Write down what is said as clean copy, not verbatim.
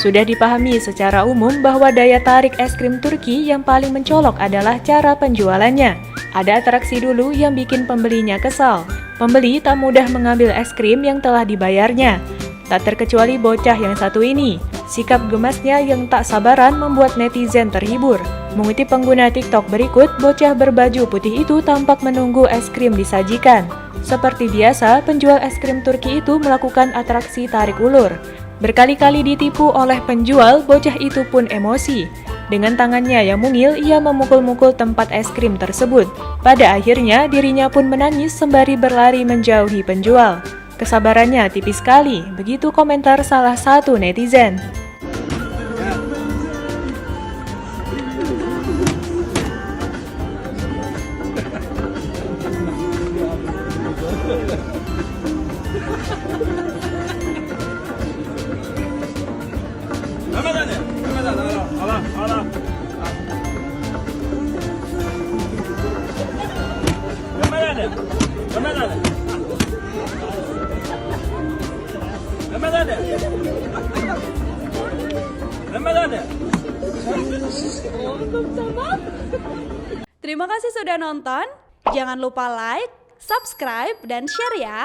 Sudah dipahami secara umum bahwa daya tarik es krim Turki yang paling mencolok adalah cara penjualannya. Ada atraksi dulu yang bikin pembelinya kesal. Pembeli tak mudah mengambil es krim yang telah dibayarnya. Tak terkecuali bocah yang satu ini. Sikap gemasnya yang tak sabaran membuat netizen terhibur. Mengutip pengguna TikTok berikut, bocah berbaju putih itu tampak menunggu es krim disajikan. Seperti biasa, penjual es krim Turki itu melakukan atraksi tarik ulur. Berkali-kali ditipu oleh penjual, bocah itu pun emosi. Dengan tangannya yang mungil, ia memukul-mukul tempat es krim tersebut. Pada akhirnya, dirinya pun menangis sembari berlari menjauhi penjual. Kesabarannya tipis sekali, begitu komentar salah satu netizen. Mehmet Ali, ala. Mehmet Ali. Terima kasih sudah nonton. Jangan lupa like, subscribe, dan share ya.